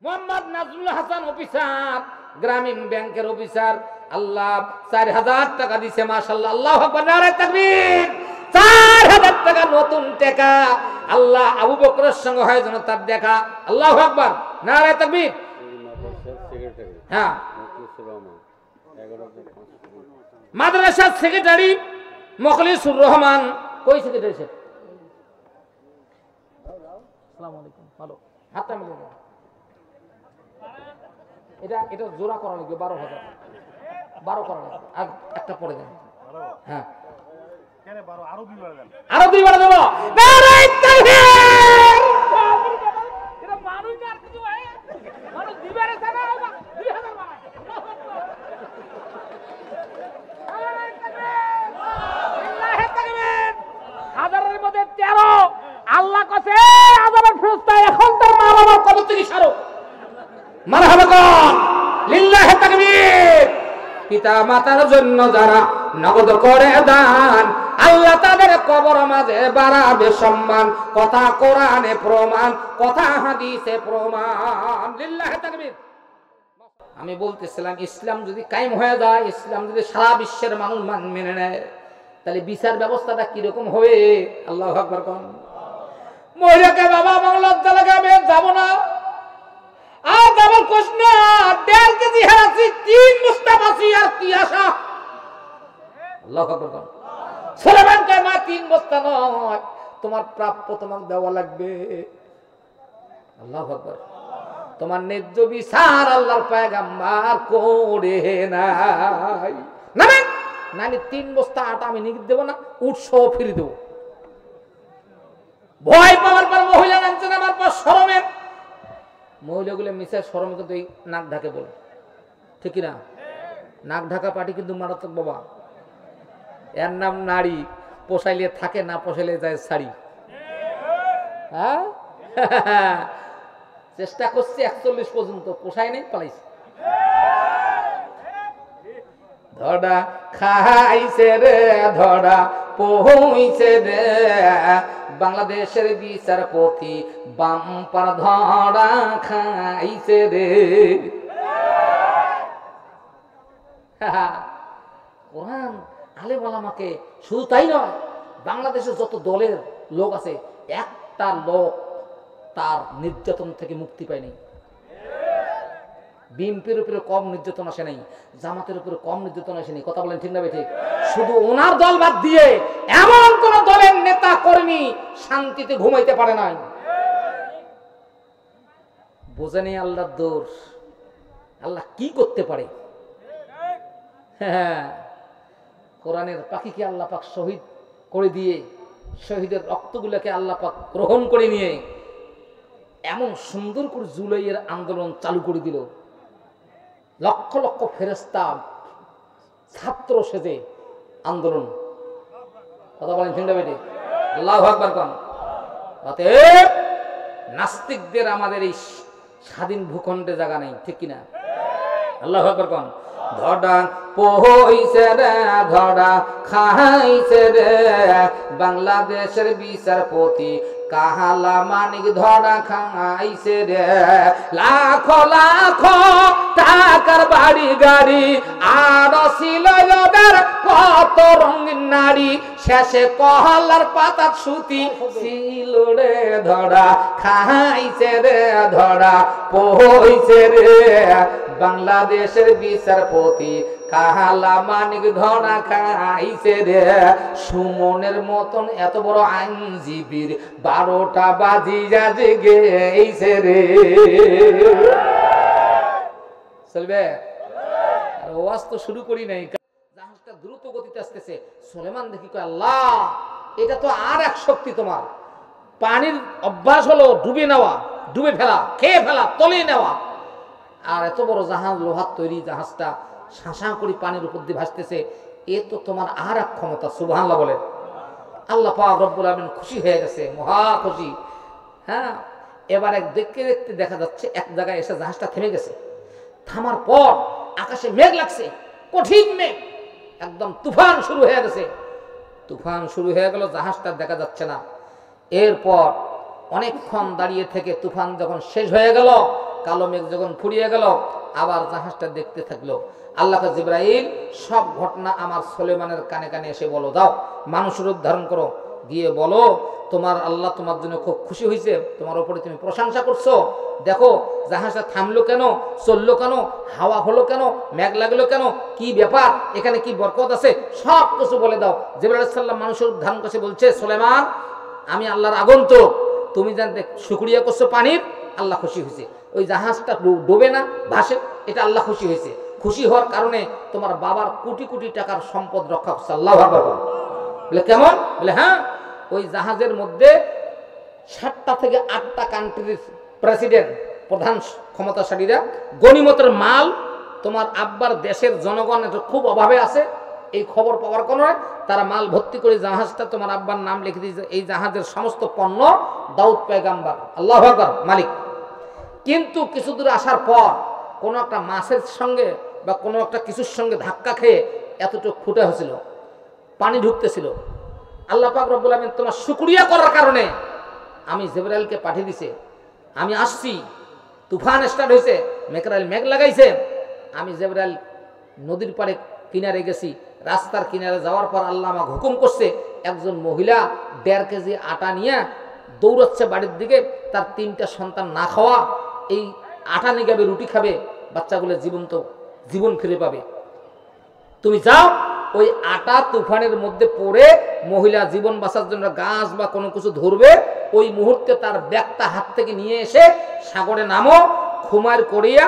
Mohammad Nazmul Hasan officer, গ্রামীণ ব্যাংকের officer, আল্লাহ 4000 টাকা দিছে, মাশাআল্লাহ, আল্লাহু আকবার, নারে তাকবীর। 4000 টাকা নতুন টাকা, আল্লাহ আবু বকরের সঙ্গে হয় যেন তার দেখা, আল্লাহু আকবার, নারে তাকবীর। হ্যাঁ, মাদ্রাসার সেক্রেটারি মুখলিসুর রহমান। কই সেক্রেটারি সাহেব? আসসালামু আলাইকুম, ভালো, হাতটা মিলে দাও। এটা জোড়া করা লাগবে, 12,000 করা লাগবে, আর একটা পরে দেন। হ্যাঁ, আরো 2 বার দেবো। হাজারের মধ্যে 13, আল্লাহ কাছে আযাবের ফেরেশতা এখন তার মা বাবার কবর থেকে সরো, মারহাবা কোন, লিল্লাহি তাকবীর। পিতা মাতার জন্য যারা নগদ করে দান, আল্লাহ তাদের কবর মাঝে বাড়াবে সম্মান। কথা কোরআনে প্রমাণ, কথা হাদিসে প্রমাণ, লিল্লাহি তাকবীর। আমি বলতেছিলাম, ইসলাম যদি কায়েম হয়ে যায়, ইসলাম যদি সারা বিশ্বের মানুষ মেনে নেয়, তাহলে বিচার ব্যবস্থাটা কিরকম হবে? আল্লাহু আকবার কোন। মহিলাকে বাবা আমার লজ্জা লাগে, আমি যাবো না, আর আমার প্রশ্ন, 1.5 কেজি হারাচ্ছি, 3 বস্তা বাঁচি, আর কি আশা? আল্লাহু আকবার কোন। সুলাইমানকে মা 3 বস্তা নয়, তোমার প্রাপ্য তোমাকে দেওয়া লাগবে। আল্লাহু আকবার। তোমার ন্যায্য বিচার আল্লাহর পয়গম্বর করে নাই। নামেন, নানি 3 বস্তা আটা আমি নিয়ে দেবো না, উৎসব ফিরে দেবো। ভয় পাওয়ার পর মহিলা নামছেন আমার পর শরমে, মহিলাগুলো মিশে শরমে কিন্তু এই নাক ঢাকে বলে, ঠিক না? নাক ঢাকা পাটি কিন্তু মারাত্মক বাবা। এর নাম নারী, পোষাইলে থাকে, না পোষাইলে যায় শাড়ি। হ্যাঁ, চেষ্টা করছি 41 পর্যন্ত, পোষায় নেই, পালাইছে। ধরা খাইছে রে, ধরা পইছে রে, বাংলাদেশের বিচারপতি বাম্পার ধরা খাইছে রে। কোরআন আলেম ওলামাকে শুধু তাই নয়, বাংলাদেশের যত দলের লোক আছে, একটা লোক তার নির্যাতন থেকে মুক্তি পায়নি। বিএনপির উপরে কম নির্যাতন আসে নাই, জামাতের উপরে কম নির্যাতন আসেনি। কথা বলেন ঠিক না ঠিক? শুধু ওনার দল বাদ দিয়ে এমন কোন দলের নেতা কর্মী শান্তিতে ঘুমাইতে পারে নাই। বোঝেনি আল্লাহর দোষ, আল্লাহ কি করতে পারে। হ্যাঁ, কোরআনের পাখিকে আল্লাহ পাক শহীদ করে দিয়ে, শহীদের রক্তগুলোকে আল্লাহ পাক গ্রহণ করে নিয়ে এমন সুন্দর করে জুলাইয়ের আন্দোলন চালু করে দিল। লক্ষ লক্ষ ফেরেশতা ছাত্র সেজে আন্দোলন। কথা বলেন ঠিক না বেটি? আল্লাহু আকবার কোন। অতএব নাস্তিকদের আমাদের এই স্বাধীন ভূখণ্ডে জায়গা নেই, ঠিক কিনা? আল্লাহু আকবার কোন। ধরা পইছে রে, ধরা খাইছে রে, বাংলাদেশের বিচারপতি কাহালা মানিক ধরা খাইছে রে। লাখ লাখ টাকার বাড়ি গাড়ি, আর ছিল ওদের কত রঙিন নারী, শেষে কহলার পাতা সুতি ছিল রে। ধরা খাইছে রে, ধরা পইছে রে, বাংলাদেশের বিচারপতি কাহালা মানিক ধরা খাইছে রে। সুমনের মতন এত বড় আইনজীবীর 12টা বাজিয়া জেগেছে রে। চলবে? আর ওয়াজ তো শুরু করি নাই, জাহাজটা দ্রুত গতিতে আসতেছে। সুলেমান দেখি কয়, আল্লাহ, এটা তো আর এক শক্তি তোমার। পানির অভ্যাস হলো ডুবে নেওয়া, ডুবে ফেলা, খেয়ে ফেলা, তলিয়ে নেওয়া। আর এত বড় জাহাজ, লোহার তৈরি জাহাজটা শাঁসা করে পানির উপর দিয়ে ভাসতেছে, এ তো তোমার আর এক ক্ষমতা। সুবহানাল্লাহ বলে। আল্লাহ পাক রব্বুল আমিন খুশি হয়ে গেছে, মহা খুশি। হ্যাঁ, এবার দেখতে দেখতে দেখা যাচ্ছে এক জায়গায় এসে জাহাজটা থেমে গেছে। থামার পর আকাশে মেঘ লাগছে, কঠিন মেঘ, একদম তুফান শুরু হয়ে গেছে। তুফান শুরু হয়ে গেল, জাহাজটা দেখা যাচ্ছে না। এরপর অনেকক্ষণ দাঁড়িয়ে থেকে তুফান যখন শেষ হয়ে গেল, কালো মেঘ যখন ফুরিয়ে গেল আবার জাহাজটা দেখতে থাকলো। আল্লাহ জিবরাইল সব ঘটনা আমার সুলাইমানের কানে কানে এসে বলো দাও, মানুষের রূপ ধারণ করো, গিয়ে বলো তোমার আল্লাহ তোমার জন্য খুব খুশি হয়েছে, তোমার উপরে তুমি প্রশংসা করছো, দেখো জাহাজটা থামলো কেন, চললো কেন, হাওয়া হলো কেন, মেঘ লাগলো কেন, কি ব্যাপার, এখানে কি বরকত আছে, সব কিছু বলে দাও। জিবরাইল আলাইহিস সালাম মানুষের রূপ ধারণ করে বলছে, সুলাইমান আমি আল্লাহর আগন্তুক, তুমি জানতে শুকরিয়া করছো পানির, আল্লাহ খুশি হয়েছে। ওই জাহাজটা ডুবে না, ভাসে, এটা আল্লাহ খুশি হয়েছে। খুশি হওয়ার কারণে তোমার বাবার কোটি কোটি টাকার সম্পদ রক্ষা করছে। আল্লাহু আকবার বলে কেমন? বলে হ্যাঁ, ওই জাহাজের মধ্যে 7টা থেকে 8টা কান্ট্রির প্রেসিডেন্ট, প্রধান ক্ষমতাশালীরা গনিমতের মাল, তোমার আব্বার দেশের জনগণ খুব অভাবে আছে, এই খবর পাওয়ার কারণে তারা মাল ভর্তি করে জাহাজটা তোমার আব্বার নাম লিখে দিয়েছে। এই জাহাজের সমস্ত পণ্য দাউদ পয়গাম্বর, আল্লাহু আকবার, মালিক। কিন্তু কিছু দূর আসার পর কোনো একটা মাছের সঙ্গে বা কোনো একটা কিছুর সঙ্গে ধাক্কা খেয়ে এতটুকু ফুটে হয়েছিল, পানি ঢুকতেছিল। আল্লাহ পাক রব্বুল আমিন তোমার শুকরিয়া করার কারণে আমি জিবরাইলকে পাঠিয়ে দিছে, আমি আসছি, তুফান স্টার্ট হয়েছে, মেঘরাইল মেঘ লাগাইছে, আমি জিবরাইল নদীর পাড়ে কিনারে গেছি, রাস্তার কিনারে যাওয়ার পর আল্লাহ আমাকে হুকুম করছে, একজন মহিলা 1.5 কেজি আটা নিয়ে দৌড়াচ্ছে বাড়ির দিকে, তার 3টা সন্তান না খাওয়া, এই আটা নিয়ে যাবে, রুটি খাবে, বাচ্চাগুলো জীবন ফিরে পাবে। তুমি যাও, ওই আটা তুফানের মধ্যে পড়ে মহিলা জীবন বাঁচার জন্য গাছ বা কোনো কিছু ধরবে, ওই মুহূর্তে তার ব্যাগটা হাত থেকে নিয়ে এসে সাগরে নামো, খুমার করিয়া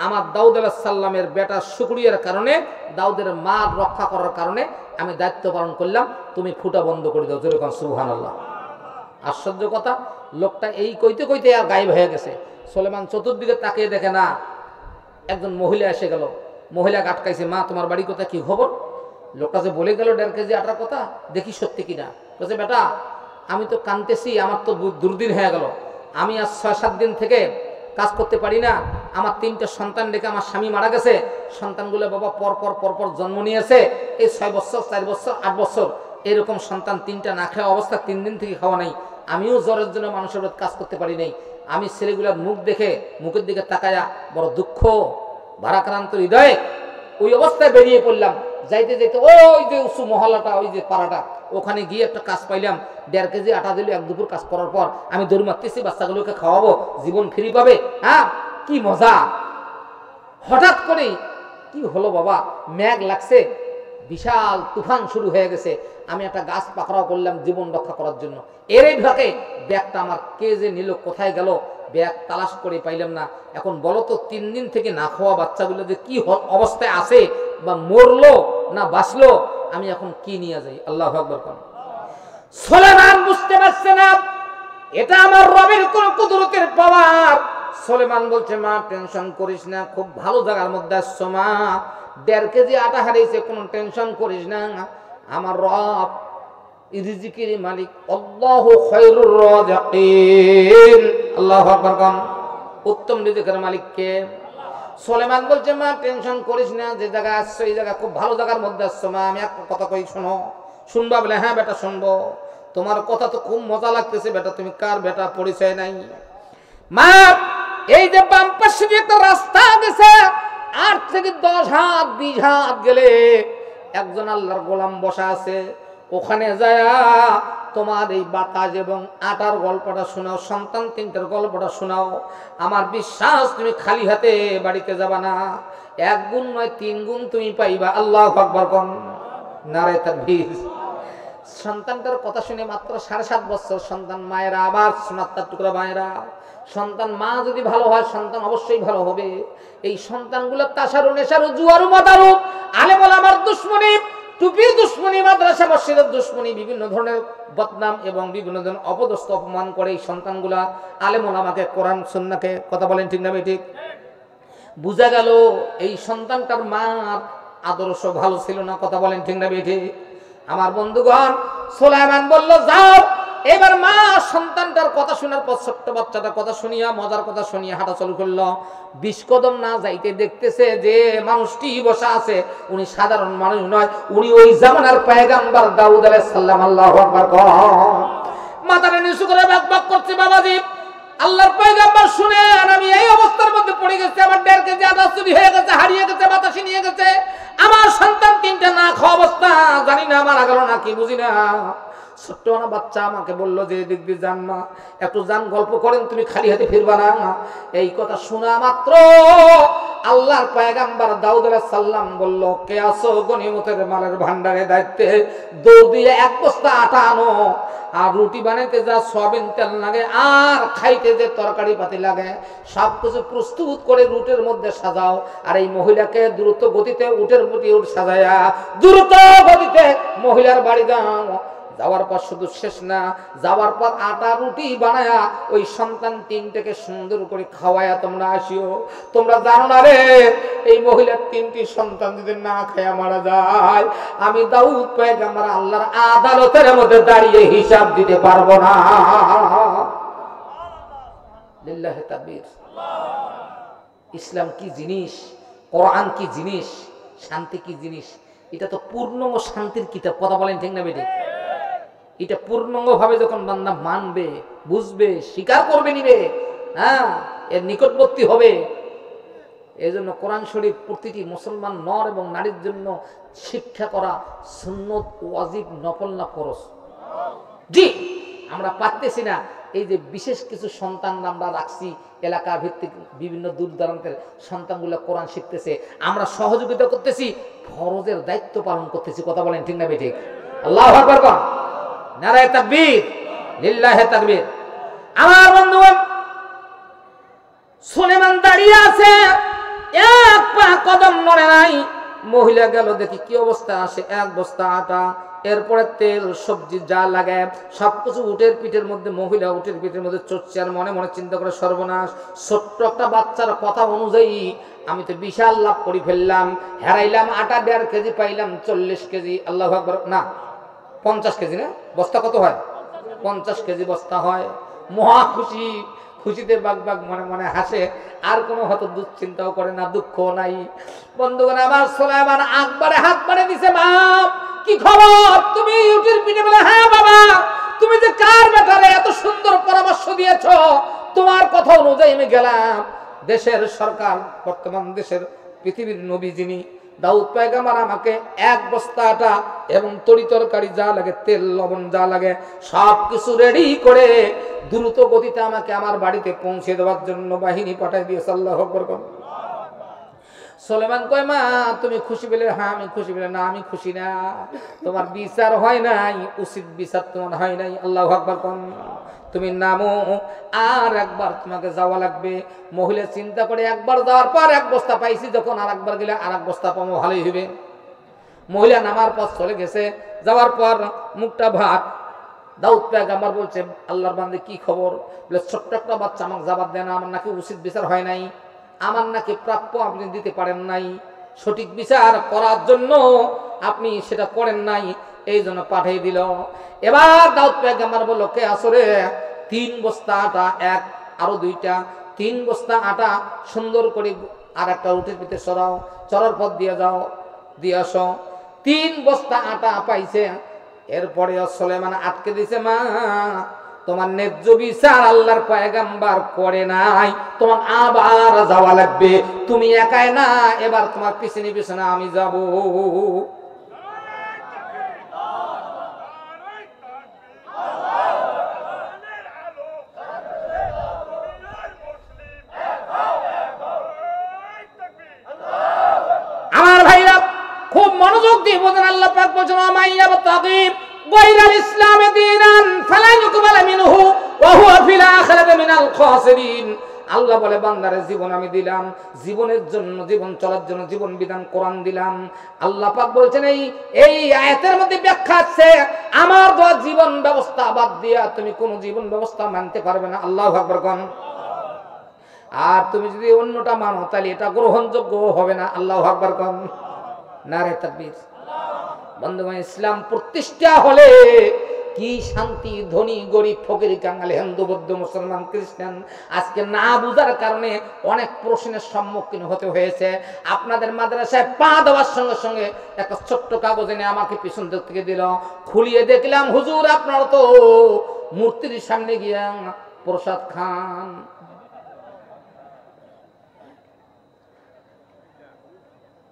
আমার দাউদ আলাইহিস সালামের বেটার শুকরিয়ার কারণে, দাউদের মা রক্ষা করার কারণে আমি দায়িত্ব পালন করলাম, তুমি ফুটা বন্ধ করে দাও। যেরকম সুবহানাল্লাহ। আশ্চর্য কথা, লোকটা এই কইতে কইতে আর গায়েব হয়ে গেছে। সুলাইমান চতুর্দিকে তাকিয়ে দেখে না, একজন মহিলা এসে গেল, মহিলা আটকাইছে, মা তোমার বাড়ি কোথায়, কি খবর? লোকটা যে বলে গেল 1.5 কেজি আটার কথা, দেখি সত্যি কিনা। বলছে বেটা আমি তো কাঁদতেছি, আমার তো দুর্দিন হয়ে গেল, আমি আজ 6-7 দিন থেকে কাজ করতে পারি না, আমার 3টা সন্তান রেখে আমার স্বামী মারা গেছে, সন্তানগুলো বাবা পরপর জন্ম নিয়েছে, এই 6 বছর 4 বছর 8 বছর এরকম সন্তান 3টা না খাওয়া অবস্থা, 3 দিন থেকে খাওয়া নাই, আমিও জ্বরের জন্য মানুষের কাজ করতে পারি নাই। আমি ছেলেগুলোর মুখ দেখে, মুখের দিকে তাকায়া বড় দুঃখ ভারাক্রান্ত হৃদয়ে ওই অবস্থায় বেরিয়ে পড়লাম। যাইতে যাইতে ওই যে উঁচু মহলাটা, ওই যে পাড়াটা, ওখানে গিয়ে একটা কাজ পাইলাম, 1.5 কেজি আটা দিল। 1 দুপুর কাজ করার পর আমি দৌড় মারতেছি, বাচ্চাগুলোকে খাওয়াবো, জীবন ফিরে পাবে। হ্যাঁ, কি মজা। হঠাৎ করে কি হলো বাবা, মেঘ লাগছে, বিশাল তুফান শুরু হয়ে গেছে, আমি একটা গাছ পাকড়াও করলাম জীবন রক্ষা করার জন্য। এরই ফাঁকে ব্যাগটা আমার কে যে নিল, কোথায় গেল, ব্যাগ তালাশ করে পাইলাম না। এখন বলো তো 3 দিন থেকে না খাওয়া বাচ্চাগুলো যে কি অবস্থায় আছে, বা মরলো না বাঁচলো, আমি এখন কি নিয়ে যাই? আল্লাহু আকবার। সুলাইমান বুঝতে পারছে না এটা আমার রবের কোন কুদরতের পাওয়ার। সুলাইমান বলছে মা টেনশন করিস না, খুব ভালো জায়গার মধ্যে আসছো মা, 1.5 কেজি আটা হারিয়েছে, কোনো টেনশন করিস না, আমার রব রিজিকের মালিক, আল্লাহু খায়রুর রাযিকিন। আল্লাহু আকবার। উত্তম রিজিকের মালিক কে? সুলাইমান বলছে মা টেনশন করিস না, যে জায়গায় আসছো এই জায়গা খুব ভালো জায়গার মধ্যে আসছো মা, আমি একটা কথা কই শোনো। শুনবা? বলে হ্যাঁ বেটা শুনবো, তোমার কথা তো খুব মজা লাগতেছে বেটা, তুমি কার বেটা পরিচয় নাই। মা এই যে বাম পাশে একটা রাস্তা গেছে, 8 থেকে 10 হাত 20 হাত গেলে একজন আল্লাহর গোলাম বসা আছে, ওখানে যায় তোমার এই বাতাস এবং আটার গল্পটা শোনাও, সন্তান 3টার গল্পটা শোনাও। আমার বিশ্বাস তুমি খালি হাতে বাড়িতে যাবা না, 1 গুণ নয় 3 গুণ তুমি পাইবা। আল্লাহু আকবার। কোন নারে তাকবীর। সন্তানটার কথা শুনে মাত্র 7.5 বছর সন্তান, মায়েরা আবার সোনার টুকরা মায়েরা, সন্তান মা যদি ভালো হয় সন্তান অবশ্যই ভালো হবে। এই সন্তানগুলো তাসারু নেশারু জুয়ারু মাদারু, আলেম ওলামার দুশমনী, টুপির দুশমনী, মাদ্রাসা মসজিদের দুশমনী, বিভিন্ন ধরনের বদনাম এবং বিভিন্ন ধরনের অপদস্থ অপমান করে এই সন্তানগুলা আলেম ওলামাকে, কোরআন সুন্নাহকে, কথা বলেন ঠিক না ঠিক? বুঝা গেল এই সন্তানটার মার আদর্শ ভালো ছিল না, কথা বলেন ঠিক না ঠিক? আমার বন্ধুগণ, সুলাইমান বলল যাও। এবার মা সন্তানটার কথা শোনার পর, ছোট্ট বাচ্চাটার কথা শুনিয়া, মজার কথা শুনিয়া হাঁটা চালু করলো। 20 কদম না যাইতে দেখতেছে যে মানুষটি বসা আছে, উনি সাধারণ মানুষ নয়, উনি ওই জামানার পয়গম্বর দাউদ আলাইহিস সালাম। আল্লাহু আকবার। মাথাটা নিচু করে বকবক করছে, বাবাজি আল্লাহর পয়গম্বর শুনেন, আমি এই অবস্থার মধ্যে না মারা গেল না কি বুঝি না। ছোট্ট না বাচ্চা আমাকে বললো যে দিক দিয়ে যান মা, একটু যান, গল্প করেন, তুমি খালি হাতে ফিরবা না। এই কথা শোনা মাত্র আল্লাহর পয়গম্বর দাউদ আলাইহিস সালাম বলল, কে আছো গনিমতের মালের ভান্ডারে দায়িত্বে, দৌড় দিয়ে এক বস্তা আটা আনো, আর রুটি বানাইতে যা সয়াবিন তেল লাগে আর খাইতে যে তরকারি পাতি লাগে সবকিছু প্রস্তুত করে রুটের মধ্যে সাজাও। আর এই মহিলাকে দ্রুত গতিতে উটের প্রতি উট সাজায়া দ্রুত গতিতে মহিলার বাড়ি যাও। যাওয়ার পর শুধু শেষ না, যাওয়ার পর আটা রুটি বানায়া ওই সন্তান তিনটাকে সুন্দর করে খাওয়ায়া তোমরা আসিও। তোমরা জানো না রে, এই মহিলার তিনটি সন্তান যদি না খায়া মারা যায়, আমি দাউদ পয়গম্বর আল্লাহর আদালতের মধ্যে দাঁড়িয়ে হিসাব দিতে পারবো না। লিল্লাহি তাকবীর। ইসলাম কি জিনিস, কোরআন কি জিনিস, শান্তি কি জিনিস, এটা তো পূর্ণাঙ্গ শান্তির কিতাব। কথা বলেন ঠিক না বেটি? এটা পূর্ণাঙ্গ ভাবে যখন বান্দা মানবে, বুঝবে, স্বীকার করবে, নিবে, হ্যাঁ, এর নিকটবর্তী হবে। এই জন্য কোরআন শরীফ প্রতিটি মুসলমান নর এবং নারীর জন্য শিক্ষা করা সুন্নত, ওয়াজিব, নফল না ফরজ। জি, আমরা পারতেছি না। এই যে বিশেষ কিছু সন্তান আমরা রাখছি এলাকা ভিত্তিক, বিভিন্ন দূর দূরান্তের সন্তানগুলো কোরআন শিখতেছে, আমরা সহযোগিতা করতেছি, ফরজের দায়িত্ব পালন করতেছি। কথা বলেন ঠিক না বেঠিক? আল্লাহু আকবার কোন, নারায়ে তাকবীর, লিল্লাহি তাকবীর। আমার বন্ধুগণ, সুলেমান দাঁড়িয়ে আছে, এক পা কদম নড়ে নাই। মহিলা গেল, দেখি কি অবস্থা আসে, এক বস্তা আটা, এরপরে তেল, সবজি যা লাগে সবকিছু উটের পিঠের মধ্যে, মহিলা উটের পিঠের মধ্যে চড়ছে। আর মনে মনে চিন্তা করে, সর্বনাশ, ছোট্ট একটা বাচ্চার কথা অনুযায়ী আমি তো বিশাল লাভ করে ফেললাম, হারাইলাম আটা 1.5 কেজি, পাইলাম 40 কেজি। আল্লাহু আকবার, না 50 কেজি না, বস্তা কত হয়? 50 কেজি বস্তা হয়। মহা খুশি, খুশিতে বাগ বাগ মনে মনে হাসে, আর কোনো হয়তো দুশ্চিন্তাও করে না, দুঃখ নাই। বন্ধুগণ আমার, সুলাইমান আকবরে হাত বাড়ে দিছে, মা কি খবর, তুমি উটের পিঠে? বলে, হ্যাঁ বাবা, তুমি যে কার ব্যাপারে এত সুন্দর পরামর্শ দিয়েছো, তোমার কথা অনুযায়ী আমি গেলাম। দেশের সরকার, বর্তমান দেশের পৃথিবীর নবী যিনি দাউদ পয়গম্বর, আমাকে এক বস্তা আটা এবং তরি তরকারি যা লাগে, তেল লবণ যা লাগে সব কিছু রেডি করে দ্রুত গতিতে আমাকে আমার বাড়িতে পৌঁছে দেওয়ার জন্য বাহিনী পাঠাই দিয়েছে। আল্লাহু আকবার। সুলেমান কয়, মা তুমি খুশি? বলে, হ্যাঁ আমি খুশি। বলে, না আমি খুশি না, তোমার বিচার হয় নাই, উচিত বিচার তোমার হয় নাই। আল্লাহু আকবার। তুমি নামো, আর একবার তোমাকে যাওয়া লাগবে। মহিলা চিন্তা করে, একবার যাওয়ার পর এক বস্তা পাইছি, যখন আর একবার গেলে আর এক বস্তা পাবো, ভালোই হবে। মহিলা নামার পর চলে গেছে। যাওয়ার পর মুখটা ভাত। দাউদ পয়গম্বর বলছে, আল্লাহর বান্দা কি খবর? বলে, ছোট্ট একটা বাচ্চা আমাকে জবাব দেয় না, আমার নাকি উচিত বিচার হয় নাই, আমার নাকি প্রাপ্য আপনি দিতে পারেন নাই, সঠিক বিচার করার জন্য আপনি সেটা করেন নাই, এই জন্য পাঠিয়ে দিল। এবার দাউদ পয়গম্বর বলল, কে আসরে? 3 বস্তা আটা, এক আরো 2টা, 3 বস্তা আটা সুন্দর করে আর একটা উটের পিঠে সরাও, চড়ার পর দিয়ে যাও, দিয়ে আসো। 3 বস্তা আটা পাইছে। এরপরে সুলেমান আটকে দিছে, মা তোমার ন্যায্য বিচার আল্লাহর পয়গম্বর করে নাই, তোমার আবার যাওয়া লাগবে, তুমি একাই না, এবার তোমার পিছনে পিছনে আমি যাব। আমার ভাইরা খুব মনোযোগ দিয়ে বোঝেন, আল্লাহ পাক বলেন, মাইয়া তাগিব গায়রাল ইসলামে দীনান ফালা ইউকবাল মিনহু ওয়া হুয়া ফিল আখিরাতি মিনাল খাসিরিন। আল্লাহ বলে, বান্দারে জীবন আমি দিলাম, জীবনের জন্য, জীবন চলার জন্য জীবন বিধান কোরআন দিলাম। আল্লাহ পাক বলছেন, এই আয়াতের মধ্যে ব্যাখ্যা আছে, আমার দেওয়া জীবন ব্যবস্থা বাদ দিয়া তুমি কোন জীবন ব্যবস্থা মানতে পারবে না। আল্লাহু আকবার কোন। আর তুমি যদি অন্যটা মানো তাহলে এটা গ্রহণযোগ্য হবে না। আল্লাহু আকবার কোন, নারে তাকবীর। বন্ধুগণ, ইসলাম প্রতিষ্ঠা হলে কি শান্তি, ধনী গরিব ফকির কাঙ্গাল, হিন্দু বৌদ্ধ মুসলমান খ্রিস্টান, আজকে না বুঝার কারণে অনেক প্রশ্নের সম্মুখীন হতে হয়েছে। আপনাদের মাদ্রাসায় পা দেওয়ার সঙ্গে সঙ্গে একটা ছোট্ট কাগজ এনে আমাকে পিছন দিক থেকে দিল, খুলিয়ে দেখলাম, হুজুর আপনারা তো মূর্তির সামনে গিয়া প্রসাদ খান।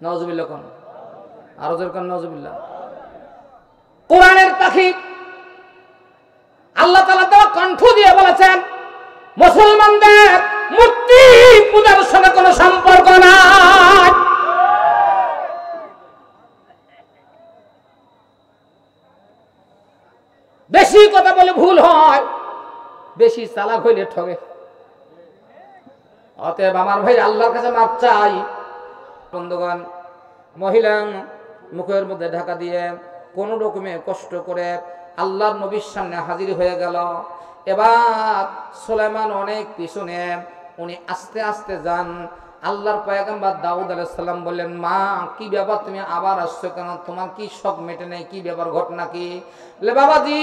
নাউজুবিল্লাহ কোন, আরো যেরকম নাউজুবিল্লাহ। কোরআনের পাখি আল্লাহ তাআলা দেওয়া কণ্ঠ দিয়ে বলেছেন মুসলমানদের মূর্তি পূজার সঙ্গে কোনো সম্পর্ক নাই। বেশি কথা বলে ভুল হয়, বেশি চালাক হইলে ঠগে। অতএব আমার ভাই আল্লাহর কাছে মাপ চাই। বন্ধুগণ, মহিলা মুখের মধ্যে ঢাকা দিয়ে কোন রকমে কষ্ট করে আল্লাহর নবীর সামনে হাজির হয়ে গেল। এবার সুলাইমান অনেক পিছনে, উনি আস্তে আস্তে যান। আল্লাহর পয়গম্বর দাউদ আলাইহিস সালাম বললেন, মা কি ব্যাপার, তুমি আবার আসছো কেন? তোমার কি শখ মেটে নেই? কি ব্যাপার, ঘটনা কি? বলে, বাবাজি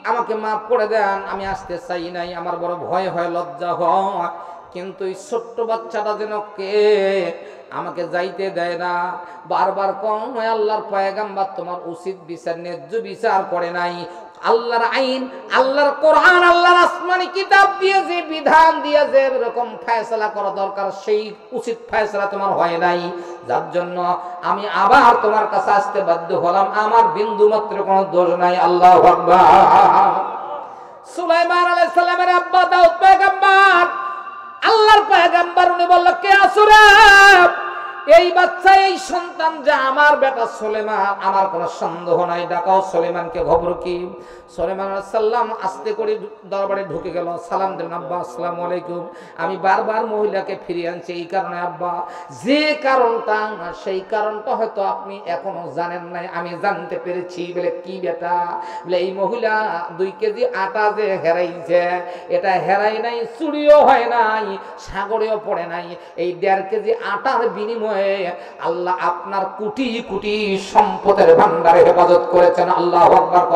আমাকে মাফ করে দেন, আমি আসতে চাই নাই, আমার বড় ভয় হয়, লজ্জা হয়, কিন্তু এই ছোট্ট বাচ্চাটা যেন কে আমাকে যাইতে দেয় না। বারবার কম হয় আল্লাহর পয়গম্বর তোমার উচিত বিচার ন্যায্য বিচার করে নাই। আল্লাহর আইন, আল্লাহর কোরআন, আল্লাহর আসমানি কিতাব দিয়ে যে বিধান দিয়ে যে এরকম ফয়সালা করা দরকার সেই উচিত ফয়সালা তোমার হয় নাই, যার জন্য আমি আবার তোমার কাছে আসতে বাধ্য হলাম। আমার বিন্দু মাত্র কোনো দোষ নাই। আল্লাহু আকবার। সুলাইমান আলাইহিস সালামের আব্বা দাউদ পয়গম্বর, আল্লাহর পয়গম্বর, উনি বলল, কে আসুরা? এই বাচ্চা, এই সন্তান যে আমার বেটা সুলাইমান, আমার কোনো সন্দেহ নাই, ডাকাও সুলাইমানকে। খবর কি? সুলাইমান আলাইহিস সালাম আস্তে করে দরবারে ঢুকে গেল, সালাম দিলেন, আব্বা আসসালামু আলাইকুম। আমি বারবার মহিলাকে ফিরিয়ে আনছি এই কারণে আব্বা, যে কারণটা, সেই কারণটা হয়তো আপনি এখনো জানেন নাই, আমি জানতে পেরেছি। বলে, কি বেটা? বলে, এই মহিলা 2 কেজি আটা যে হেরাইছে, এটা হেরাই নাই, চুরিও হয় নাই, সাগরেও পড়ে নাই। এই 1.5 কেজি আটার বিনিময়ে আল্লাহ আপনার কোটি কোটি সম্পদের ভান্ডারে হেফাজত করেছেন। আল্লাহু আকবার।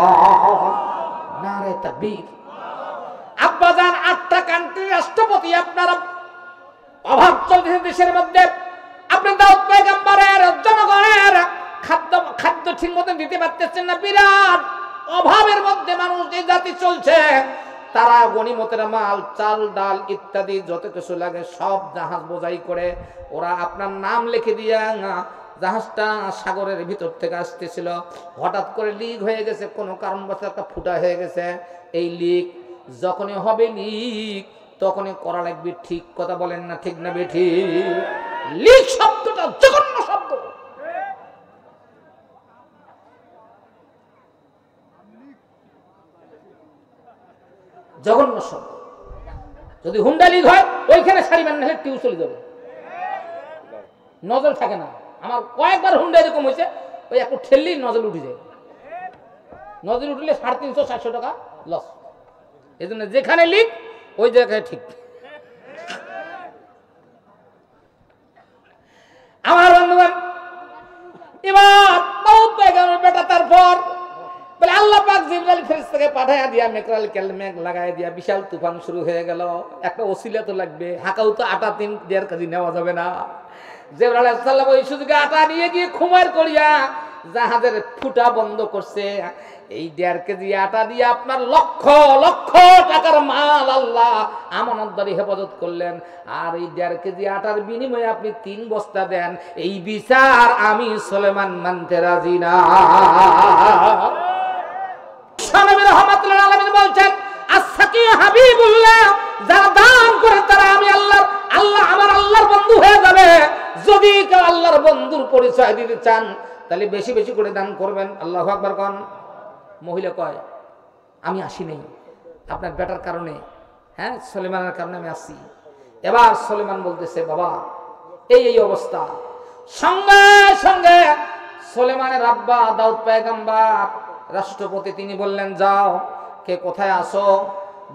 নারে তাকবীর। আব্বাজান 8টা কান্ট্রির রাষ্ট্রপতি, আপনার অভাব চলছে দেশের মধ্যে, আপনি দাউদ পয়গম্বরের জনগণের খাদ্য ঠিক মতো দিতে পারতেছেন না, বিরাট অভাবের মধ্যে মানুষ এই জাতি চলছে। তারা গনিমতের মাল, চাল ডাল ইত্যাদি যত কিছু লাগে সব জাহাজ বোঝাই করে ওরা আপনার নাম লিখে দিয়া, জাহাজটা সাগরের ভিতর থেকে আসতেছিল, হঠাৎ করে লিক হয়ে গেছে, কোনো কারণবশত একটা ফুটা হয়ে গেছে। এই লিক যখনই হবে, লিক তখনই করা লাগবে। ঠিক কথা বলেন না, ঠিক না বেঠি? লিক শব্দটা জঘন্য শব্দ। জঘন্য শব্দ। যদি হুন্ডা লিক হয়, ওইখানে সারিবেন না, টিউ চলে যাবে, নজল থাকে না। আমার কয়েকবার হুন্ডা এরকম হয়েছে, ওই একটু ঠেললেই নজল উঠে যায়। নজল উঠলে 350-400 টাকা লস। এই জন্য যেখানে লিক ওই জায়গায় ঠিক। আমার বন্ধুগণ, এবার বেটা তারপর বলে আল্লাহ পাক জিবরাইল ফেরেশতাকে পাঠায়া দিয়া মেঘরাল মেঘ লাগাই দিয়া বিশাল তুফান শুরু হয়ে গেল। একটা ওসিলা তো লাগবে, হাকাও তো আটা 3.5 কেজি নেওয়া যাবে না। জিবরাইল আলাইহিস সালাম ওই সুযোগে আটা নিয়ে গিয়ে খুমার করিয়া জাহাজের ফুটা বন্ধ করছে। এই 1.5 কেজি আটা দিয়ে আপনার লক্ষ লক্ষ টাকার মাল আল্লাহ আমানতদারি হেফাজত করলেন। আর এই 1.5 কেজি আটার বিনিময়ে আপনি 3 বস্তা দেন, এই বিচার আমি সুলাইমান মানতে রাজি না। নবী রাহমাতুল্লাহ আলামিন বলছেন, আস-সাকি হাবিবুল্লাহ, যারা দান করে তারা আমি আল্লাহ আমার আল্লাহর বন্ধু হয়ে যাবে। যদি কেউ আল্লাহর বন্ধুর পরিচয় দিতে চান তাহলে বেশি বেশি করে দান করবেন। আল্লাহু আকবার কোন। মহিলা কয়, আমি আসি নাই আপনার বেটার কারণে, হ্যাঁ সুলাইমানের কারণে আমি আসি। এবার সুলাইমান বলতেছে, বাবা এই অবস্থা। সঙ্গে সঙ্গে সুলাইমানের আব্বা দাউদ পয়গম্বর রাষ্ট্রপতি, তিনি বললেন, যাও, কে কোথায় আসো,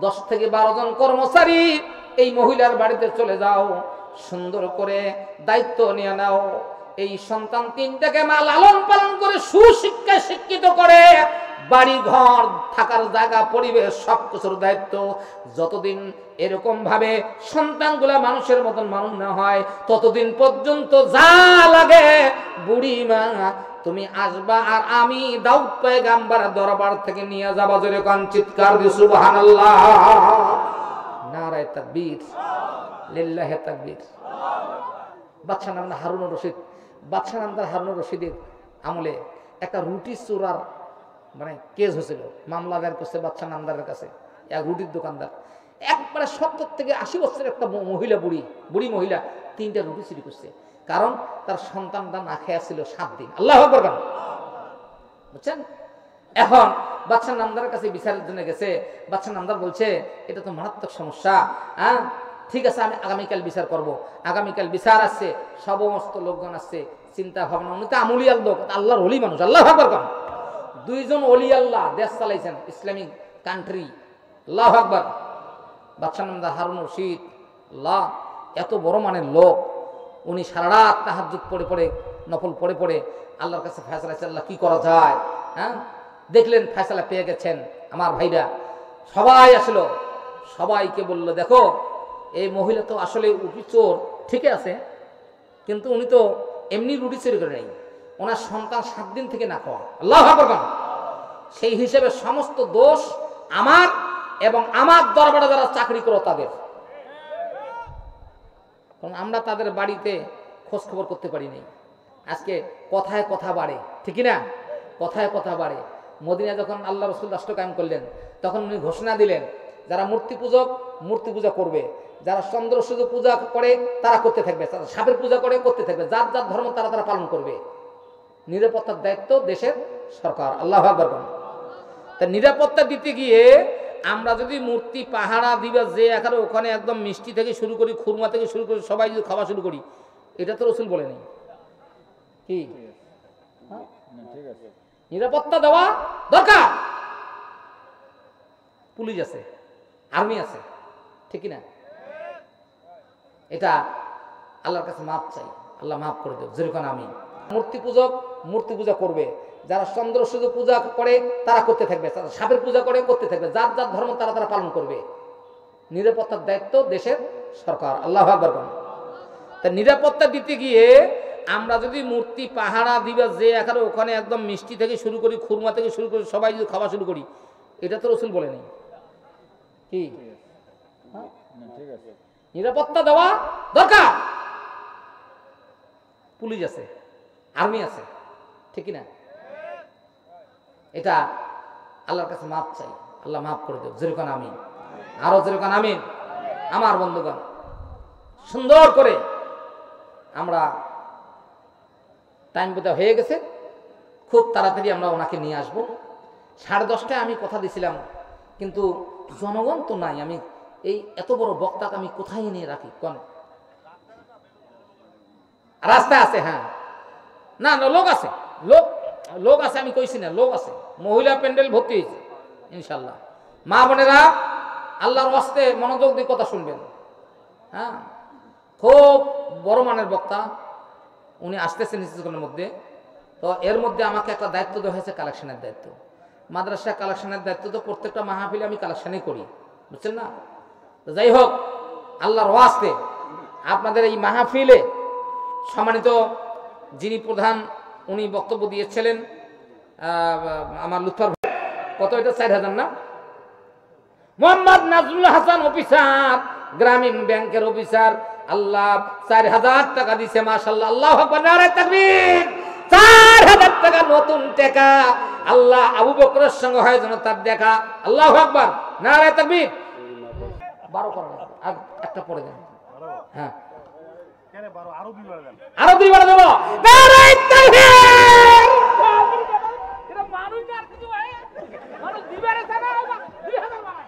10 থেকে 12 জন কর্মচারী এই মহিলার বাড়িতে চলে যাও, সুন্দর করে দায়িত্ব নিয়ে নাও। এই সন্তান 3টাকে মা লালন পালন করে সুশিক্ষায় শিক্ষিত করে, বাড়ি ঘর থাকার জায়গা পরিবেশ সবকিছুর দায়িত্ব। যতদিন এরকম ভাবে সন্তানগুলা মানুষের মতন মানুষ না হয়, ততদিন পর্যন্ত যা লাগে বুড়ি মা তুমি আসবা, আর আমি দাউদ পয়গম্বর দরবার থেকে নিয়ে যাবা। জোরে কোন, চিৎকার দিয়ে সুবহানাল্লাহ। নারে তাকবীর, লিল্লাহি তাকবীর। বাদশা নাম হারুনুর রশিদ, বাদশা নামদার হারুনুর রশিদের আমলে একটা রুটি চোরার মানে কেস হয়েছিল, মামলা দায়ের করছে বাচ্চা নামদারের কাছে, এক রুটির দোকানদার, একবারে 70 থেকে 80 বছরের একটা মহিলা, বুড়ি মহিলা 3টা রুটি চুরি করছে, কারণ তার সন্তানটা না খেয়ে ছিল 7 দিন। আল্লাহু আকবার, বুঝছেন? এখন বাচ্চা নামদারের কাছে বিচারের জন্য গেছে, বাচ্চা নামদার বলছে এটা তো মারাত্মক সমস্যা, হ্যাঁ ঠিক আছে আমি আগামীকাল বিচার করব। আগামীকাল বিচার আসছে, সমস্ত লোকজন আসছে, চিন্তা ভাবনা, উনি তো আমুলিয়াল লোক, আল্লাহর ওলি মানুষ। আল্লাহু আকবার, 2জন ওলি আল্লাহ দেশ চালাইছেন, ইসলামিক কান্ট্রি। আল্লাহু আকবার। বাদশাহ নামদার হারুন রশিদ, আল্লাহ এত বড় মানের লোক, উনি সারা রাত তাহাজ্জুদ পড়ে নফল পড়ে আল্লাহর কাছে ফয়সালা চাইছে, আল্লাহ কি করা যায়। হ্যাঁ দেখলেন ফয়সালা পেয়ে গেছেন। আমার ভাইরা সবাই আসলো, সবাইকে বললো দেখো এই মহিলা তো আসলে উঠি চোর, ঠিকই আছে, কিন্তু উনি তো এমনি রুটি চুরি করে নেই, ওনার সন্তান 7 দিন থেকে না খাওয়া। আল্লাহু আকবার। সেই হিসেবে সমস্ত দোষ আমার এবং আমার দরবারে যারা চাকরি করো তাদের, কারণ আমরা তাদের বাড়িতে খোঁজ খবর করতে পারি নাই। আজকে কথায় কথা বাড়ে, ঠিক না? কথায় কথা বাড়ে। মদিনা যখন আল্লাহ রাসূল রাষ্ট্র কায়েম করলেন, তখন উনি ঘোষণা দিলেন যারা মূর্তি পূজক মূর্তি পূজা করবে, যারা চন্দ্র সূর্য পূজা করে তারা করতে থাকবে, যারা সাপের পূজা করে করতে থাকবে, যার যার ধর্ম তারা তারা পালন করবে। নিরাপত্তার দায়িত্ব দেশের সরকার। আল্লাহু আকবার। তা নিরাপত্তা দিতে গিয়ে আমরা যদি মূর্তি পাহারা দিবা যে এখানে ওখানে একদম মিষ্টি থেকে শুরু করি, খুরমা থেকে শুরু করি, সবাই যদি খাওয়া শুরু করি, এটা তো রাসূল বলে নেই কি? নিরাপত্তা দেওয়া দরকার, পুলিশ আছে, আর্মি আছে, ঠিক না? এটা আল্লাহর কাছে মাপ চাই, আল্লাহ মাফ করে দেব। যেরকম আমি মূর্তি পূজক মূর্তি পূজা করবে, যারা চন্দ্র সূর্য পূজা করে তারা করতে থাকবে, যারা সাপের পূজা করে করতে থাকবে, যার যার ধর্ম তারা তারা পালন করবে। নিরাপত্তার দায়িত্ব দেশের সরকার। আল্লাহু আকবার। তা নিরাপত্তা দিতে গিয়ে আমরা যদি মূর্তি পাহারা দিবা যে এখানে ওখানে একদম মিষ্টি থেকে শুরু করি, খুরমা থেকে শুরু করি, সবাই যদি খাওয়া শুরু করি, এটা তো রাসূল বলে নেই কি? নিরাপত্তা দেওয়া দরকার, পুলিশ আছে, আর্মি আছে, ঠিক না? এটা আল্লাহর কাছে মাপ চাই, আল্লাহ মাফ করে দেব। যেরকম আমি আরো যেরকম আমি আমার বন্ধুগণ সুন্দর করে আমরা টাইম বোধহয় হয়ে গেছে, খুব তাড়াতাড়ি আমরা ওনাকে নিয়ে আসব। 10:30টায় আমি কথা দিছিলাম, কিন্তু জনগণ তো নাই, আমি এই এত বড় বক্তাকে আমি কোথায় নিয়ে রাখি? কোন রাস্তায় আছে? হ্যাঁ না লোক আছে, লোক আছে, আমি কইছি না, লোক আছে, মহিলা প্যান্ডেল ভর্তি হয়েছে ইনশাল্লাহ। মা বোনেরা আল্লাহর ওয়াস্তে মনোযোগ দিয়ে কথা শুনবেন। হ্যাঁ খুব বড় মানের বক্তা, উনি আসতেছেন কিছুক্ষণের মধ্যে। তো এর মধ্যে আমাকে একটা দায়িত্ব দেওয়া হয়েছে, কালেকশনের দায়িত্ব। মাদ্রাসা কালেকশনের দায়িত্ব তো প্রত্যেকটা মাহফিলে আমি কালেকশনই করি, বুঝছেন না? তো যাই হোক, আল্লাহর ওয়াস্তে আপনাদের এই মাহফিলে সম্মানিত যিনি প্রধান, উনি বক্তব্য দিয়েছিলেন আমার লুৎফর, কত এটা 4000 না? মোহাম্মদ নাজরুল হাসান অফিসার, গ্রামীণ ব্যাংকের অফিসার, আল্লাহ 4000 টাকা দিছে, মাশাআল্লাহ। আল্লাহু আকবার, নারে তাকবীর। 4000 টাকা নতুন টাকা, আল্লাহ আবু বকরের সঙ্গে হয় যেন তার দেখা। আল্লাহু আকবার, নারে তাকবীর। 12 করা লাগবে, আর একটা পরে দেন। হ্যাঁ কেন 12? আরো 2 বার দেন, আরো 2 বার দেব। নারে তাকবীর। এটা মানুষ আর কিছু হয়, মানুষ দিবারে ছাড়া 2000 বানায়।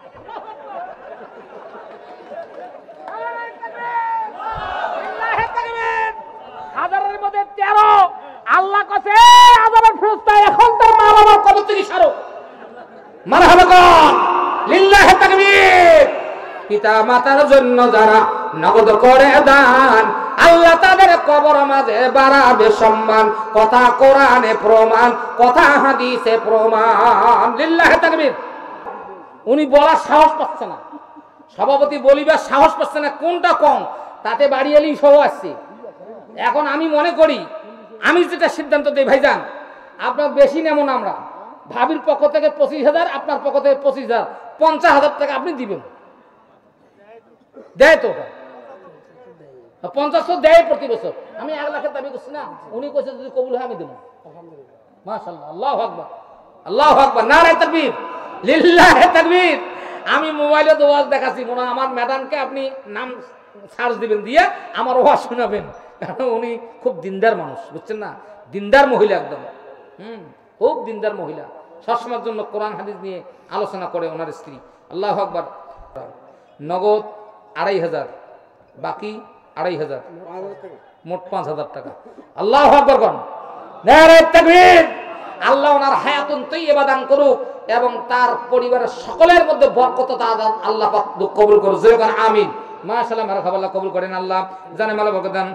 হাজারের মধ্যে 13, আল্লাহ কাছে আযাবের ফেরেশতা এখন তোর মা বাবার কবর থেকে সরো। মারহাবা কর, লিল্লাহি তাকবীর। পিতা মাতার জন্য যারা নগদ করে দান, আল্লাহ তাদের কবর মাঝে বাড়াবে সম্মান। কথা কোরআনে প্রমাণ, কথা হাদিসে প্রমাণ। লিল্লাহি তাকবীর। উনি বলার সাহস পাচ্ছে না, সভাপতি বলিবার সাহস পাচ্ছে না, কোনটা কম তাতে বাড়ি এলেই সহ আসছে। এখন আমি মনে করি, আমি যেটা সিদ্ধান্ত দিই ভাইজান, আপনার বেশি নেমন, আমরা ভাবির পক্ষ থেকে 25,000, আপনার পক্ষ থেকে 25,000, 50,000 টাকা আপনি দিবেন। দেয় তো 50 তো দেয় প্রতি বছর। আমি 1 লাখের দাবি করছি না, উনি কইছে যদি কবুল হয় আমি দেবো। মাশাআল্লাহ, আল্লাহু আকবার। আল্লাহু আকবার, নারায়ে তাকবীর, লিল্লাহি তাকবীর। আমি মোবাইলে তো ওয়াজ দেখাচ্ছি, মনে আমার ম্যাডামকে আপনি নাম সার্চ দিবেন, দিয়ে আমার ওয়াজ শোনাবেন, কারণ উনি খুব দিনদার মানুষ, বুঝছেন না, দিনদার মহিলা একদম, খুব দিনদার মহিলা, সবসময়ের জন্য কোরআন হাদিস নিয়ে আলোচনা করে ওনার স্ত্রী। আল্লাহু আকবার। নগদ 2500, বাকি 2500, মোট 5000 টাকা। আল্লাহু আকবার কোন, নারায়ে তাকবীর। আল্লাহ ওনার হায়াতুন তাইয়্যিবা দান করুক এবং তার পরিবারের সকলের মধ্যে বরকত আল্লাহ পাক কবুল করুক, যেরকম আমিন। মাশাআল্লাহ, মারহাবা, আল্লাহ কবুল করেন, আল্লাহ জানে মালা বরকত দেন।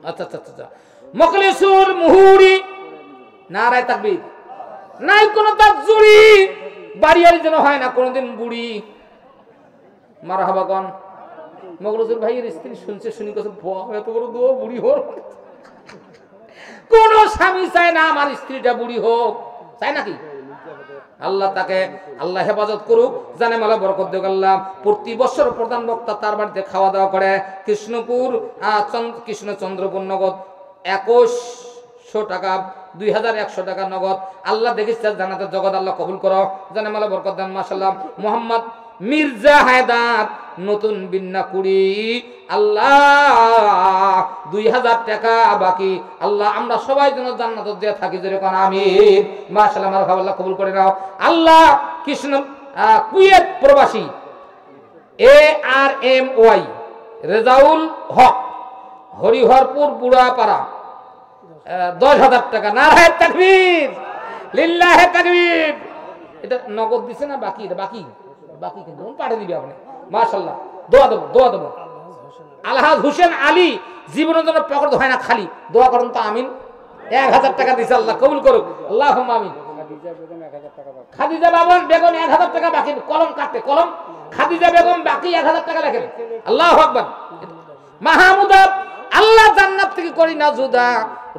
আচ্ছা আচ্ছা আচ্ছা, মুখলিসুল মুহুরি, নারায়ে তাকবীর। নাই কোন তাজুরি, বাড়িয়ারি যেন হয় না কোনদিন বুড়ি, মারহাবা কোন। মুখলিসুল ভাইয়ের স্ত্রী শুনছে, শুনি কত এত বড় দোয়া বুড়ি হোক, কোন স্বামী চায় না আমার স্ত্রীটা বুড়ি হোক, চায় নাকি? আল্লাহ তাকে আল্লাহ হেফাজত করুক, জানে মালা বরকত দেখ আল্লাহ। প্রতি বছর প্রধান বক্তা তার বাড়িতে খাওয়া দাওয়া করে। কৃষ্ণপুর কৃষ্ণচন্দ্রপুর নগদ 2100 টাকা, 2100 টাকা নগদ। আল্লাহ দেখিস জানাতে জগৎ আল্লাহ কবুল করো, জানে মালা বরকত দেন। মাশাআল্লাহ। মোহাম্মদ মির্জা হায়দার, নতুন বিন্না কুড়ি, আল্লাহ 2000 টাকা বাকি। আল্লাহ আমরা সবাই যেন জান্নাতে দিয়ে থাকি, যেরকম আমিন। মাশাআল্লাহ, মারহাবা, আল্লাহ কবুল করে নাও। আল্লাহ কৃষ্ণ কুয়েত প্রবাসী ARMY রেজাউল হক, হরিহরপুর বুড়াপাড়া, 10000 টাকা। নারায়ে তাকবীর, লিল্লাহি তাকবীর। এটা নগদ দিছে না বাকি? এটা বাকি, বাকি কিন্তু পাঠিয়ে দিবি আপনি। মাশাআল্লাহ, দোয়া দেবো, দোয়া দেবো। আলহাজ হোসেন আলী, জীবনের জন্য পকেট হয় না খালি, দোয়া করুন তো আমিন। 1000 টাকা দিছে, আল্লাহ কবুল করুক, আল্লাহুম্মা আমিন। খাদিজা বেগম 1000 টাকা বাকি, কলম কাটতে, কলম। খাদিজা বেগম বাকি 1000 টাকা লেখেন। আল্লাহু আকবার। মাহমুদা, আল্লাহ জান্নাত থেকে করি না জুদা,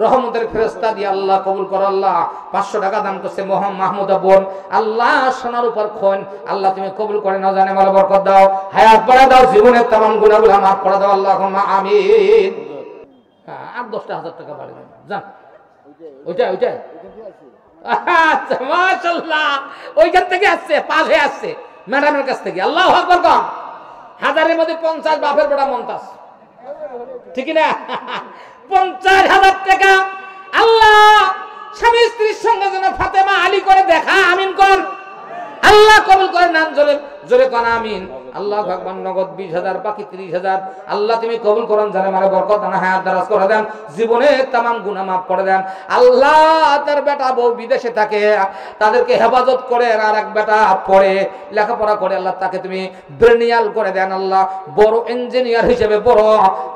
রহমতের ফেরেশতা দিয়ে আল্লাহ কবুল কর। আল্লাহ 500 টাকা দান করছে মাহমুদা বোন, আল্লাহ সোনার উপর খন, আল্লাহ তুমি কবুল করে নাও, জানে মালা বরকত দাও, হায়াত বাড়া দাও, জীবনের তামাম গুনাহগুলো মাফ করে দাও, আল্লাহুম্মা আমিন। আর 10,000 টাকা বাড়ি দেন, যান। ওইটা ওইটা আচ্ছা, মাশাআল্লাহ, ওইখান থেকে আসছে, পাশে আসছে ম্যাডামের কাছ থেকে। আল্লাহু আকবার কম। হাজারের মধ্যে 50, বাপের বেটা 50, ঠিক না? 50,000 টাকা। আল্লাহ স্বামী স্ত্রীর সঙ্গে যেন ফাতেমা আলী করে দেখা, আমিন কর। আল্লাহ কবুল করে নাম, জোরে জোরে কোন আমিন। আল্লাহু আকবার। নগদ 20,000, বাকি 30,000। আল্লাহ তুমি কবুল করুন, জানে মারে বরকত দান, হায়াত দারাজ করে দেন, জীবনে তামাম গুনাহ মাফ করে দেন। আল্লাহ তার বেটা বউ বিদেশে থাকে, তাদেরকে হেফাজত করে, আর এক বেটা পড়ে লেখাপড়া করে, আল্লাহ তাকে তুমি ব্রেনিয়াল করে দেন। আল্লাহ বড় ইঞ্জিনিয়ার হিসেবে, বড়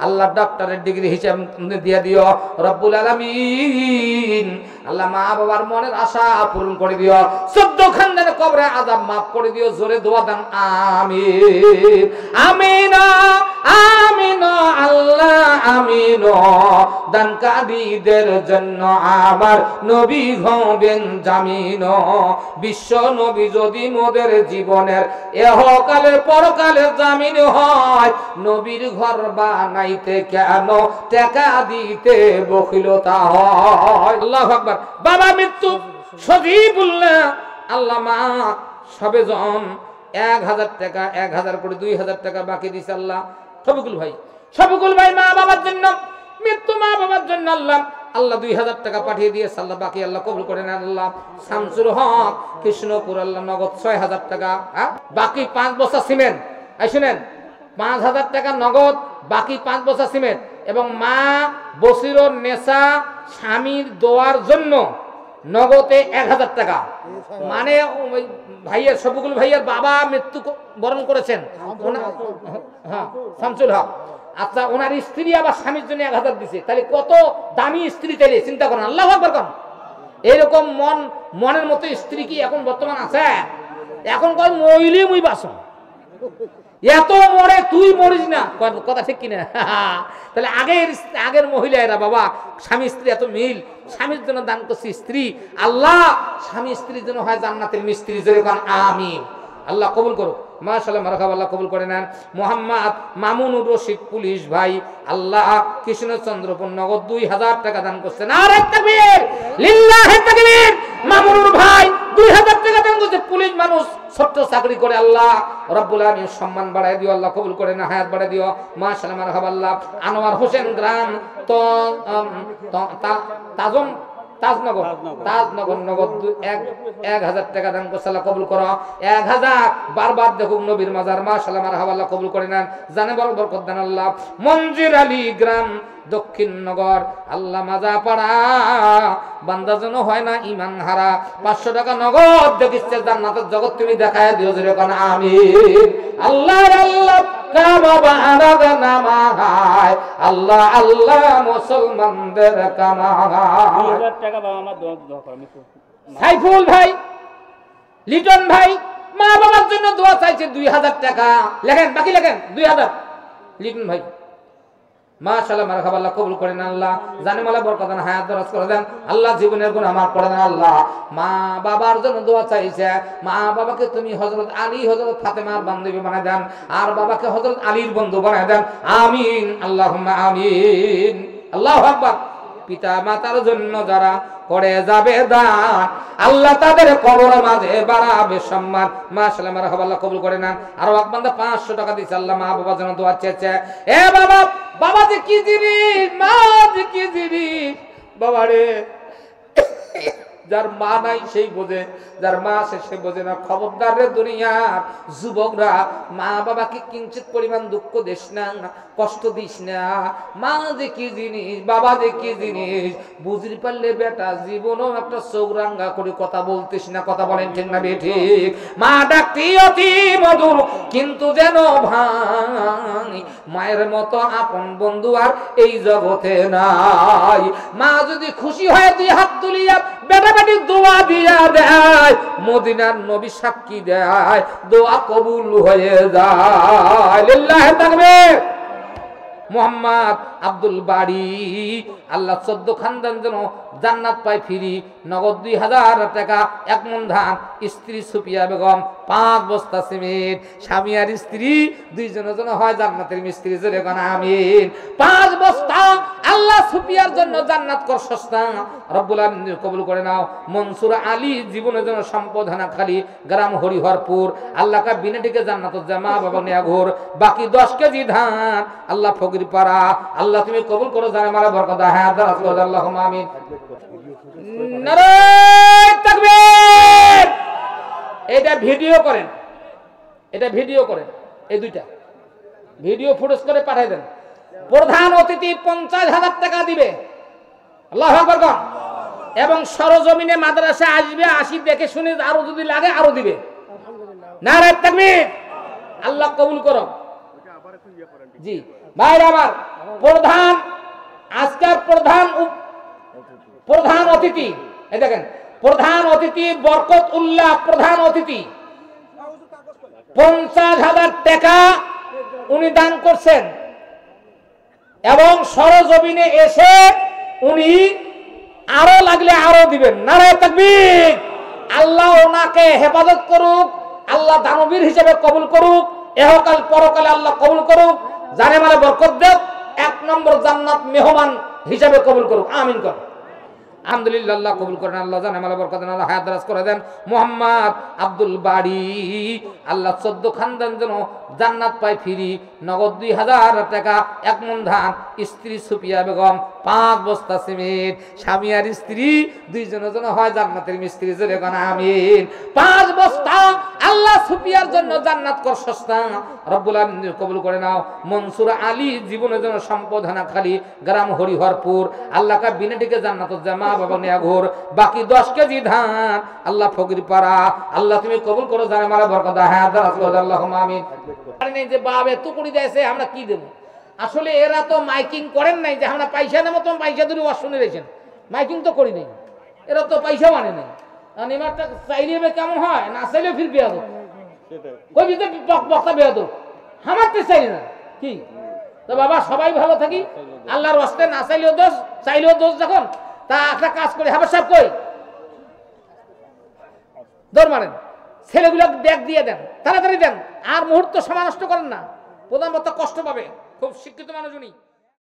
আল্লাহ ডাক্তারের ডিগ্রি হিসেবে দিয়ে দিও রব্বুল আলামিন। আল্লাহ মা বাবার মনের আশা পূরণ করে দিও, 14 খানদানের কবরে আযাব মাফ করে দিও, জোরে দোয়া দেন আমিন। আমিন আমিন আল্লাহ আমিন। দানকারীদের জন্য আমার নবী হবেন জামিন। বিশ্ব নবী যদি মোদের জীবনের এহকালে পরকালে জামিন হয়, নবীর ঘর বানাইতে কেন টাকা দিতে বখিলতা হয়। আল্লাহু আকবার। বাবা মৃত্যু সজীবুল্লাহ, আল্লাহ মা সবেজন 1000 টাকা, 1000 করে 2000 টাকা বাকি দিছে। আল্লাহ শফিকুল ভাই মা বাবার জন্য, মৃত্যু মা বাবার জন্য আল্লাহ 2000 টাকা পাঠিয়ে দিয়ে আল্লাহ বাকি আল্লাহ কবুল করে নেন। আল্লাহ শামসুর হক কৃষ্ণপুর, আল্লাহ নগদ 6000 টাকা, বাকি 5 বস্তা সিমেন্ট। শুনেন, 5000 টাকা নগদ, বাকি 5 বস্তা সিমেন্ট। এবং মা বসিরুন নেসা স্বামীর দোয়ার জন্য নগদে 1000 টাকা। মানে ভাইয়ের শফিকুল ভাইয়ের বাবা মৃত্যু বরণ করেছেন, হ্যাঁ শামসুল হক। আচ্ছা, ওনার স্ত্রী আবার স্বামীর জন্য 1000 দিছে, তাহলে কত দামি স্ত্রী, তাইলে চিন্তা করেন। আল্লাহু আকবার করেন। এরকম মনের মতো স্ত্রী কি এখন বর্তমান আছে? এখন কয় মইলে মুই বাসন, এত মরে তুই মরিস না, কথা ঠিক কিনা? তাহলে আগের মহিলারা বাবা স্বামী স্ত্রী এত মিল, স্বামীর জন্য দান করছি স্ত্রী, আল্লাহ স্বামী স্ত্রীর জন্য হয় জান্নাতের মিস্ত্রি, যেরকম আমিন। আল্লাহ কবুল করুক। মাশাআল্লাহ মারহাবা, আল্লাহ কবুল করে নেন। মোহাম্মদ মামুনুর রশিদ পুলিশ ভাই, আল্লাহ কৃষ্ণচন্দ্রপুর নগদ 2000 টাকা দান করছেন। নারে তাকবীর, লিল্লাহি তাকবীর। মামুনুর ভাই 2000 টাকা দান করছে। পুলিশ মানুষ, ছোট্ট চাকরি করে, আল্লাহ রাব্বুল আলামিন সম্মান বাড়ায় দিও, আল্লাহ কবুল করে না, হায়াত বাড়ায় দিও। মাশাআল্লাহ মারহাবা, আল্লাহ আনোয়ার হোসেন গ্রাম তাজনগর নগদ 1000 টাকা দান করছে, আল্লাহ কবুল করো। 1000 বারবার দেখুক নবীর মাজার, মাশাআল্লাহ মারহাবা, আল্লাহ কবুল করে নেন, জানে বড় বরকত দেন আল্লাহ। মঞ্জির আলী গ্রাম দক্ষিণ নগর, আল্লাহ মাজা পাড়া, বান্দা যেন হয় না ইমান হারা। 500 টাকা নগদ দেখিচ্ছে, জান্নাতের জগৎ তুমি দেখায় দিও, জোরে কোন আমিন। আল্লাহ আল্লাহ কাবা আরাদা নামায়, আল্লাহ আল্লাহ মুসলমানদের কামায়। 2000 টাকা বাবা আমার দোয়া করো। সাইফুল ভাই, লিটন ভাই মা বাবার জন্য দোয়া চাইছে, 2000 টাকা লেখেন, বাকি লেখেন 2000। লিটন ভাই মাশাআল্লাহ মারহাবা, আল্লাহ কবুল করেন, আল্লাহ জানে মালা বরকত দেন, হায়াত দরাজ করে দেন, আল্লাহ জীবনের গুনাহ মাফ করে দেন। আল্লাহ মা বাবার জন্য দোয়া চাইছে, মা বাবাকে তুমি হযরত আলী হযরত ফাতেমার বান্ধবী বানায় দেন, আর বাবাকে হযরত আলীর বন্ধু বানায় দেন, আমিন আল্লাহুম্মা আমিন। আল্লাহু আকবার। পিতা মাতার জন্য যারা করে যাবে দান, আল্লাহ তাদের কবর মাঝে বাড়াবে সম্মান। মাশাআল্লাহ মারহাবা, আল্লাহ কবুল করে নেন। আর এক বান্দা 500 টাকা দিয়েছে, আল্লাহ মা বাবার জন্য দোয়া চেয়েছে। এ বাবা, বাবা যে কি জিনিস, মা যে কি জিনিস, বাবা রে, যার মা নাই সেই বোঝে, যার মা আছে সে বোঝে না। খবরদার রে দুনিয়ার যুবকরা, মা বাবাকে কিঞ্চিত পরিমাণ দুঃখ দিস না, কষ্ট দিস না। মা যে কি জিনিস, বাবা যে কি জিনিস বুঝতে পারলে বেটা জীবনও একটা চৌরাঙ্গা করে কথা বলতিস না। কথা বলেন ঠিক না ঠিক? মা ডাকটি অতি মধুর, কিন্তু যেন ভাই মায়ের মতো আপন বন্ধু আর এই জগতে নাই। মা যদি খুশি হয় 2 হাত তুলিয়া বেটা বেটি দোয়া দিয়া দেয়, মদিনার নবী সাক্ষী দেয়, দোয়া কবুল হয়ে যায়। লিল্লাহি তাকবীর। মোহাম্মদ আব্দুল বাড়ি, আল্লাহ 14 খানদান যেন জান্নাত পায় ফিরি, নগদ 2000 টাকা, 1 মণ ধান, স্ত্রী সুফিয়া বেগম 5 বস্তা সিমেন্ট, স্বামী আর স্ত্রী দুইজনের জন্য হয় জান্নাতের মিস্ত্রি, জোরে কোন আমিন। 5 বস্তা আল্লাহ সুফিয়ার জন্য জান্নাত কর সস্তা, রব্বুল আলামিন কবুল করে নাও। মনসুর আলী জীবনের জন্য সম্পদ হানা খালি, গ্রাম হরিহরপুর, আল্লাহ কা বিনাটিকে জান্নাতুল জামা বাবা নিয়া ঘোর। বাকি 10 কেজি ধান, আল্লাহ ফকির পাড়া, আল্লাহ তুমি কবুল করো, জানে মারা বরকত হায়াত দারাজ করো, আল্লাহুম্মা আমিন। নারে তাকবীর। এটা ভিডিও করেন, এটা ভিডিও করেন, এই দুইটা ভিডিও ফুটেজ করে পাঠিয়ে দেন। প্রধান অতিথি 50,000 টাকা দিবে, আল্লাহু আকবার। এবং সরজমিনে মাদ্রাসা আসবে, আসি দেখে শুনে আরো যদি লাগে আরো দিবে। নারে তাকবীর। আল্লাহ কবুল করো। জি ভাইরা আমার, প্রধান আজকের প্রধান অতিথি, এই দেখেন প্রধান অতিথি বরকত উল্লাহ, প্রধান অতিথি 50,000 টাকা উনি দান করছেন, এবং সরজমিনে এসে উনি আরো লাগলে আরো দিবেন। নারে তাকবীর। আল্লাহ ওনাকে হেফাজত করুক, আল্লাহ দানবীর হিসেবে কবুল করুক, এহকাল পরকালে আল্লাহ কবুল করুক, জানে মানে বরকত দেব, 1 নম্বর জান্নাত মেহমান হিসেবে কবুল করুক, আমিন কর। আলহামদুলিল্লাহ, আল্লাহ কবুল করেন, আল্লাহ জানে মালা বরকত দেন, আল্লাহ হায়াত দারাজ করে দেন। মোহাম্মদ আব্দুল বাড়ি, আল্লাহ 14 খানদান যেন জান্নাত পায় ফিরি, নগদ 2000 টাকা, 1 মণ ধান, স্ত্রী সুফিয়া বেগম 5 বস্তা সিমেন্ট, স্বামী আর স্ত্রী দুইজনের জন্য হয় জান্নাতের মিস্ত্রি, জোরে কোন আমিন। 5 বস্তা আল্লাহ সুফিয়ার জন্য জান্নাত কর সস্তা, রব্বুল আলামিন কবুল করে নাও। মনসুর আলী জীবনের জন্য সম্পদ হানা খালি, গ্রাম হরিহরপুর, আল্লাহ কা বিনাটিকে জান্নাতুল জামা বাবা নিয়া ঘোর। বাকি 10 কেজি ধান, আল্লাহ ফকির পাড়া, আল্লাহ তুমি কবুল করো, জানে মালা বরকত হায়াত দারাজ করো, আল্লাহুম্মা আমিন। নেই যে বাবে টুকুরি দেয়ছে, আমরা কি দেব? আসলে এরা তো মাইকিং করেন নাই যে আমরা পয়সা নেব, তো পয়সা ধরে ওয়াজ শুনে রেখেছেন, মাইকিং তো করি নাই, এরা তো পয়সা মানে নাই। কারণ এবারটা চাইলে কেমন হয়, না চাইলেও ফির বিয়া দো কই দিতে বক্তা বিয়া দো, আমার তো চাই না কি। তো বাবা সবাই ভালো থাকি, আল্লাহর ওয়াস্তে, না চাইলেও দোষ, চাইলেও দোষ। যখন তা একটা কাজ করি, হাবার সাহেব কই দৌড় মারেন, ছেলেগুলো ব্যাগ দিয়ে দেন, তাড়াতাড়ি দেন, আর মুহূর্ত সময় নষ্ট করেন না। প্রধানমন্ত্রী কষ্ট পাবে, খুব শিক্ষিত মানুষ উনি।